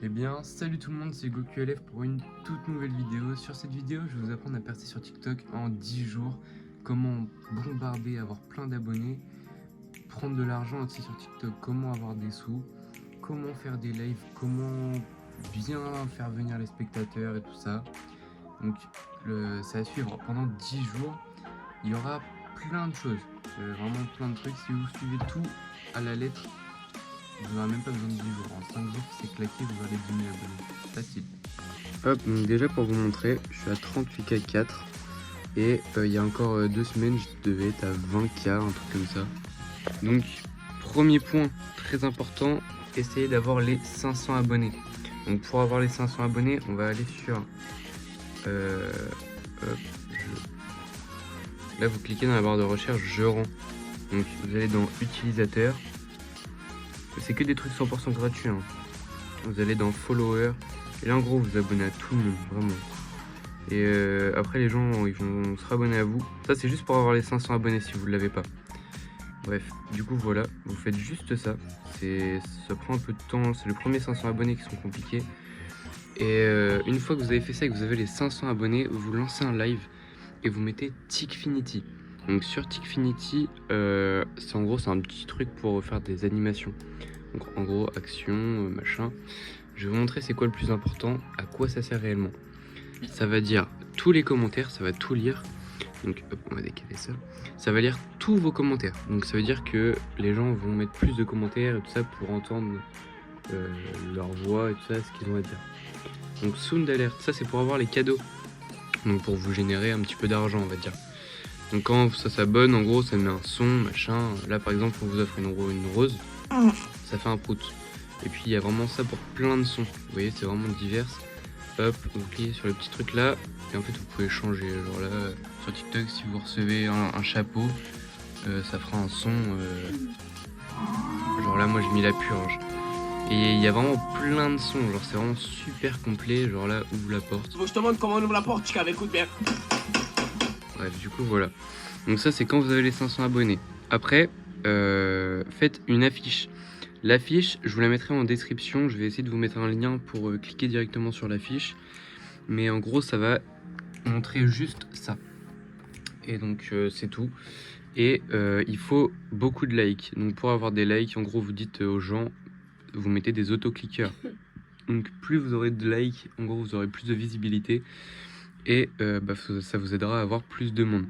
Eh bien, salut tout le monde, c'est GokuLF pour une toute nouvelle vidéo. Sur cette vidéo, je vais vous apprendre à percer sur TikTok en 10 jours, comment bombarder, avoir plein d'abonnés, prendre de l'argent aussi sur TikTok, comment avoir des sous, comment faire des lives, comment bien faire venir les spectateurs et tout ça. Donc, c'est à suivre pendant 10 jours. Il y aura plein de choses, vraiment plein de trucs. Si vous suivez tout à la lettre, vous n'aurez même pas besoin de 10 jours. En 5 jours, c'est claqué, vous aurez 10 000 abonnés. Facile. Hop, donc déjà pour vous montrer, je suis à 38K4 et il y a encore 2 semaines, je devais être à 20K, un truc comme ça. Donc, premier point très important, essayez d'avoir les 500 abonnés. Donc pour avoir les 500 abonnés, on va aller sur... hop, là, vous cliquez dans la barre de recherche, je rends. Donc vous allez dans utilisateur. C'est que des trucs 100% gratuits. Hein. Vous allez dans follower. Et là, en gros, vous abonnez à tout le monde, vraiment. Et après, les gens, ils vont se rabonner à vous. Ça, c'est juste pour avoir les 500 abonnés si vous ne l'avez pas. Bref, du coup, voilà, vous faites juste ça. Ça prend un peu de temps. C'est le premier 500 abonnés qui sont compliqués. Et une fois que vous avez fait ça et que vous avez les 500 abonnés, vous lancez un live et vous mettez Tikfinity. Donc sur Tikfinity, c'est en gros, c'est un petit truc pour faire des animations. Donc en gros, action, machin. Je vais vous montrer c'est quoi le plus important, à quoi ça sert réellement. Ça va dire tous les commentaires, ça va tout lire. Donc hop, on va décaler ça. Ça va lire tous vos commentaires. Donc ça veut dire que les gens vont mettre plus de commentaires et tout ça pour entendre leur voix et tout ça, ce qu'ils ont à dire. Donc Sound Alert, ça c'est pour avoir les cadeaux. Donc pour vous générer un petit peu d'argent, on va dire. Donc quand ça s'abonne, en gros, ça met un son, machin. Là par exemple, on vous offre une rose, ça fait un prout. Et puis il y a vraiment ça pour plein de sons. Vous voyez, c'est vraiment divers. Hop, vous cliquez sur le petit truc là, et en fait vous pouvez changer. Genre là, sur TikTok, si vous recevez un chapeau, ça fera un son. Genre là, moi j'ai mis la purge. Et il y a vraiment plein de sons, genre c'est vraiment super complet. Genre là, ouvre la porte. Faut que je te montre comment on ouvre la porte, Chica, écoute bien. Bref, du coup, voilà. Donc ça, c'est quand vous avez les 500 abonnés. Après, faites une affiche. L'affiche, je vous la mettrai en description. Je vais essayer de vous mettre un lien pour cliquer directement sur l'affiche. Mais en gros, ça va montrer juste ça. Et donc, c'est tout. Et il faut beaucoup de likes. Donc, pour avoir des likes, en gros, vous dites aux gens, vous mettez des autocliqueurs. Donc, plus vous aurez de likes, en gros, vous aurez plus de visibilité. Et ça vous aidera à avoir plus de monde.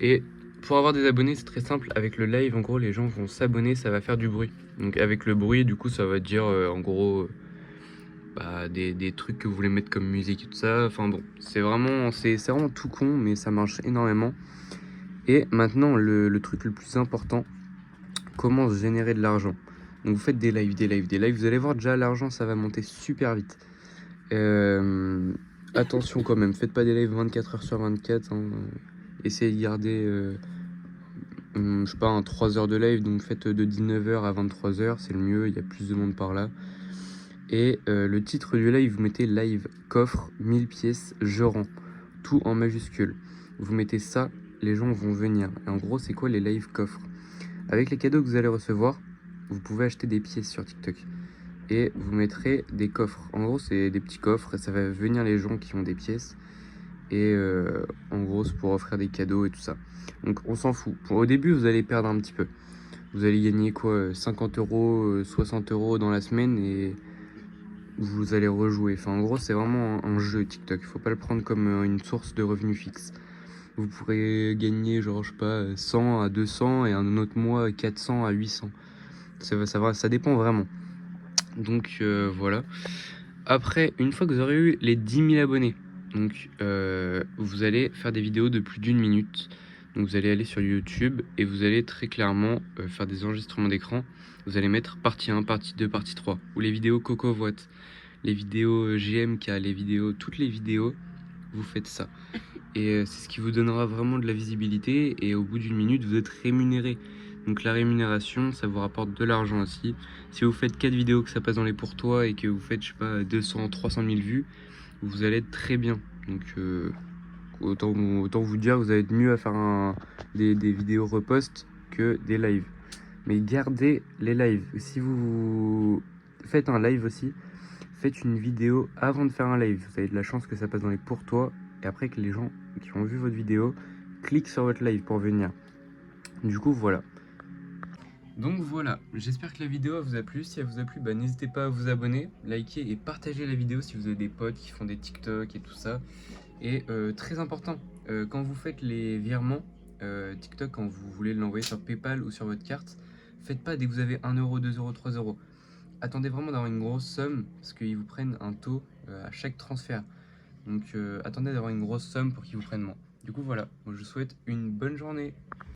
Et pour avoir des abonnés, c'est très simple. Avec le live, en gros, les gens vont s'abonner, ça va faire du bruit. Donc avec le bruit, du coup, ça va dire, en gros, des trucs que vous voulez mettre comme musique et tout ça. Enfin bon, c'est vraiment tout con, mais ça marche énormément. Et maintenant, le truc le plus important, comment se générer de l'argent. Donc vous faites des lives, vous allez voir déjà l'argent, ça va monter super vite. Attention quand même, faites pas des lives 24 h sur 24. Hein. Essayez de garder... je sais pas, un 3 heures de live, donc faites de 19 h à 23 h, c'est le mieux, il y a plus de monde par là. Et le titre du live, vous mettez live coffre 1000 pièces, je rends, tout en majuscule. Vous mettez ça, les gens vont venir. Et en gros, c'est quoi les live coffres? Avec les cadeaux que vous allez recevoir, vous pouvez acheter des pièces sur TikTok. Et vous mettrez des coffres. En gros, c'est des petits coffres et ça va venir les gens qui ont des pièces. Et en gros, c'est pour offrir des cadeaux et tout ça. Donc on s'en fout. Au début, vous allez perdre un petit peu. Vous allez gagner quoi, 50 €, 60 € dans la semaine et vous allez rejouer. Enfin, en gros, c'est vraiment un jeu TikTok. Il faut pas le prendre comme une source de revenus fixe. Vous pourrez gagner, genre, je sais pas, 100 à 200 et un autre mois 400 à 800. Ça dépend vraiment. Donc voilà. Après, une fois que vous aurez eu les 10 000 abonnés, donc vous allez faire des vidéos de plus d'1 minute. Donc vous allez aller sur YouTube et vous allez très clairement faire des enregistrements d'écran. Vous allez mettre partie 1, partie 2, partie 3. Ou les vidéos Coco Voite, les vidéos GMK, toutes les vidéos, vous faites ça. Et c'est ce qui vous donnera vraiment de la visibilité. Et au bout d'1 minute, vous êtes rémunéré. Donc la rémunération, ça vous rapporte de l'argent aussi. Si vous faites 4 vidéos que ça passe dans les pour toi et que vous faites, je sais pas, 200, 300 000 vues, vous allez être très bien. Donc autant vous dire, vous allez être mieux à faire des vidéos repost que des lives. Mais gardez les lives. Si vous faites un live aussi, faites une vidéo avant de faire un live. Vous avez de la chance que ça passe dans les pour toi et après que les gens qui ont vu votre vidéo cliquent sur votre live pour venir. Du coup, voilà. Donc voilà, j'espère que la vidéo vous a plu. Si elle vous a plu, n'hésitez pas à vous abonner, liker et partager la vidéo si vous avez des potes qui font des TikTok et tout ça. Et très important, quand vous faites les virements TikTok, quand vous voulez l'envoyer sur PayPal ou sur votre carte, faites pas dès que vous avez 1 euro, 2 euros, 3 euros. Attendez vraiment d'avoir une grosse somme parce qu'ils vous prennent un taux à chaque transfert. Donc attendez d'avoir une grosse somme pour qu'ils vous prennent moins. Du coup voilà, moi, je vous souhaite une bonne journée.